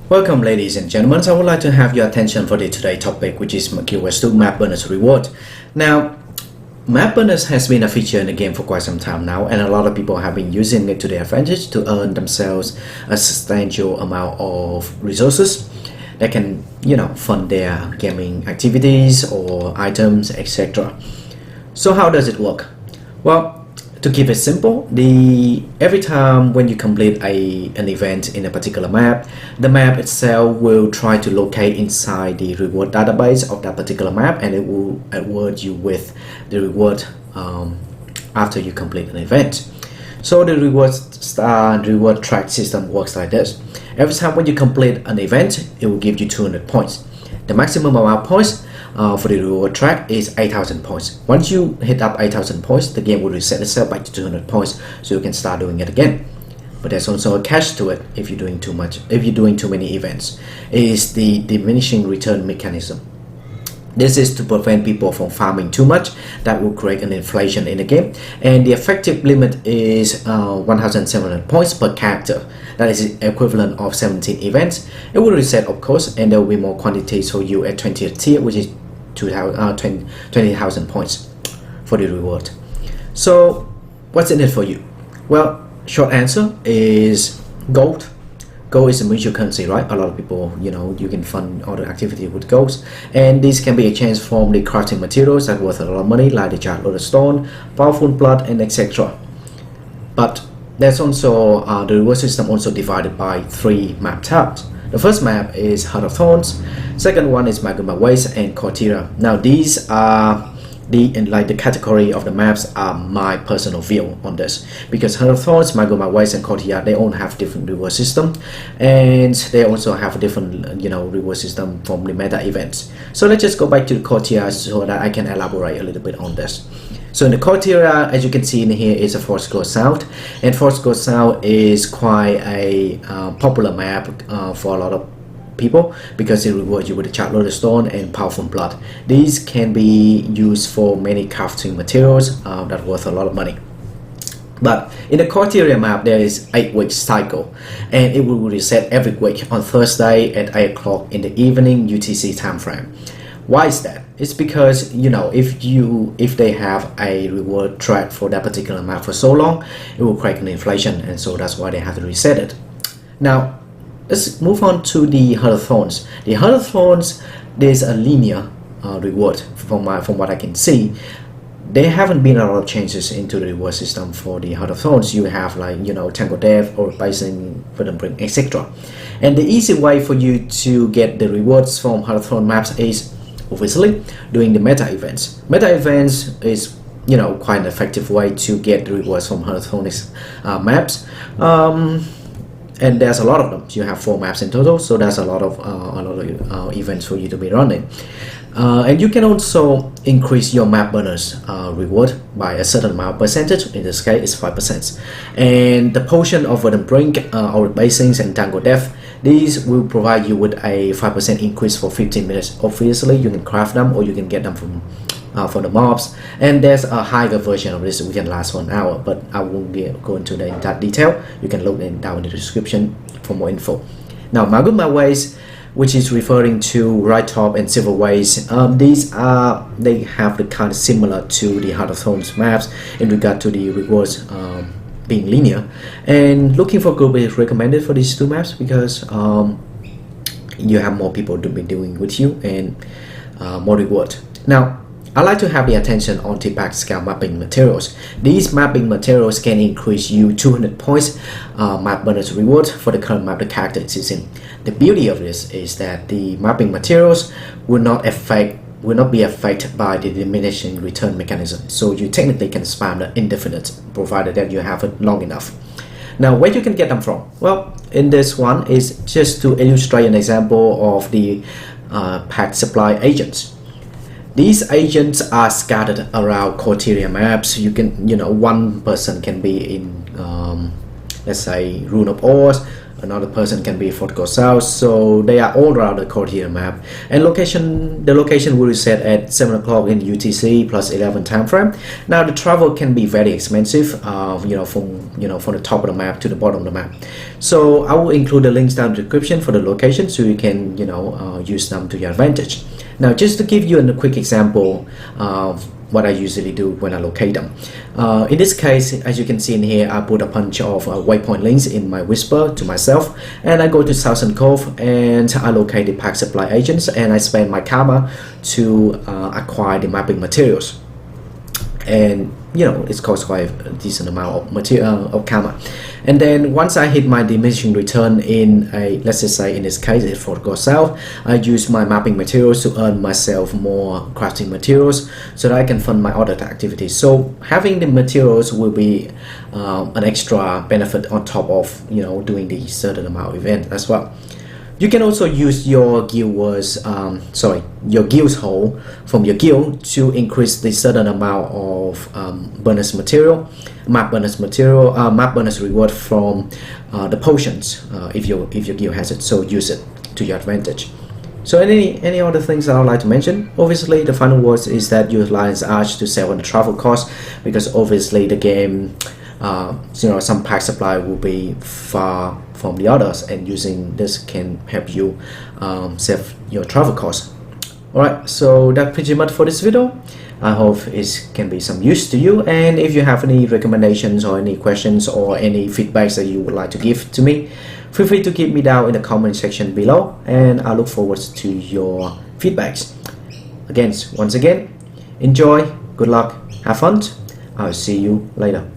Welcome ladies and gentlemen, I would like to have your attention for the today topic, which is Quiver Cycle map bonus reward. Now, map bonus has been a feature in the game for quite some time now, and a lot of people have been using it to their advantage to earn themselves a substantial amount of resources that can, fund their gaming activities or items, etc. So how does it work? Well, to keep it simple, every time when you complete an event in a particular map, the map itself will try to locate inside the reward database of that particular map, and it will award you with the reward after you complete an event. So the reward track system works like this. Every time when you complete an event, it will give you 200 points. The maximum amount of points for the reward track is 8,000 points. Once you hit up 8,000 points, the game will reset itself back to 200 points, so you can start doing it again. But there's also a catch to it if you're doing too much. If you're doing too many events, it is the diminishing return mechanism. This is to prevent people from farming too much. That will create an inflation in the game, and the effective limit is 1,700 points per character. That is equivalent of 17 events. It will reset, of course, and there will be more quantities for you at 20th tier, which is 20,000 points for the reward. So what's in it for you? Well, short answer is gold. Gold is a mutual currency, right? A lot of people, you can fund all the activity with golds, and these can be exchanged from the crafting materials that worth a lot of money, like the charred lotus stone, powerful blood, and etc. But there's also the reward system also divided by 3 map types. The first map is Heart of Thorns, second one is Magma Waste and Tyria. Now these are the category of the maps are my personal view on this, because Heart of Thorns, Magma Waste, and Tyria, they all have different reward system, and they also have a different reward system from the meta events. So let's just go back to the Tyria so that I can elaborate a little bit on this. So in the Tyria, as you can see in here, is a Forest Growth South, and Forest Growth South is quite a popular map for a lot of people, because it rewards you with the charred lotus stone and powerful blood. These can be used for many crafting materials that worth a lot of money. But in the Tyria map, there is 8-week cycle, and it will reset every week on Thursday at 8 o'clock in the evening UTC time frame. Why is that? It's because if they have a reward track for that particular map for so long, it will create an inflation, and so that's why they have to reset it. Now let's move on to the Heart of Thorns. The Heart of Thorns, there's a linear reward from what I can see. There haven't been a lot of changes into the reward system for the Heart of Thorns. You have Tango Death or Bison, Verdant Brink, etc. And the easy way for you to get the rewards from Heart of Thorns maps is obviously doing the meta events. Meta events is quite an effective way to get the rewards from Heart of Thorns maps. And there's a lot of them. You have 4 maps in total, so there's a lot of events for you to be running. And you can also increase your map bonus reward by a certain amount of percentage. In this case, it's 5%. And the potion of Verdant Brink, Auric Basins, and Tango Death, these will provide you with a 5% increase for 15 minutes. Obviously, you can craft them or you can get them from the mobs, and there's a higher version of this which can last for an hour, but I won't go into that detail. You can look down in the description for more info. Now Magma Waste, which is referring to Right Top and Silver Waste, they have the kind of similar to the Heart of Thorns maps in regard to the rewards being linear, and looking for group is recommended for these 2 maps because you have more people to be doing with you and more reward. Now I like to have the attention on the Pact scale mapping materials. These mapping materials can increase you 200 points map bonus reward for the current map the character is in. The beauty of this is that the mapping materials will not be affected by the diminishing return mechanism. So you technically can spam the indefinite, provided that you have it long enough. Now where you can get them from? Well, in this one is just to illustrate an example of the Pact supply agents. These agents are scattered around Tyria maps. You can, one person can be in, let's say, Rune of Ores, another person can be Fort Go South. So they are all around the Courtier map. And the location will be set at 7 o'clock in UTC plus 11 time frame. Now the travel can be very expensive, from the top of the map to the bottom of the map. So I will include the links down in the description for the location, so you can use them to your advantage. Now, just to give you a quick example of what I usually do when I locate them. In this case, as you can see in here, I put a bunch of waypoint links in my whisper to myself, and I go to Southern Cove and I locate the Pact supply agents, and I spend my karma to acquire the mapping materials. And it costs quite a decent amount of material of karma. And then once I hit my diminishing return in let's just say in this case it's Fort Go South, I use my mapping materials to earn myself more crafting materials so that I can fund my other activities. So having the materials will be an extra benefit on top of doing the certain amount of event as well. You can also use your guild's hole from your guild to increase the certain amount of bonus material, map bonus reward from the potions if your guild has it. So use it to your advantage. So any other things I would like to mention? Obviously, the final words is that utilize Arch to save on the travel cost, because obviously the game, some pack supply will be far from the others, and using this can help you save your travel costs. Alright, so that's pretty much for this video. I hope it can be some use to you, and if you have any recommendations or any questions or any feedbacks that you would like to give to me, feel free to keep me down in the comment section below, and I look forward to your feedbacks. Once again, enjoy, good luck, have fun. I'll see you later.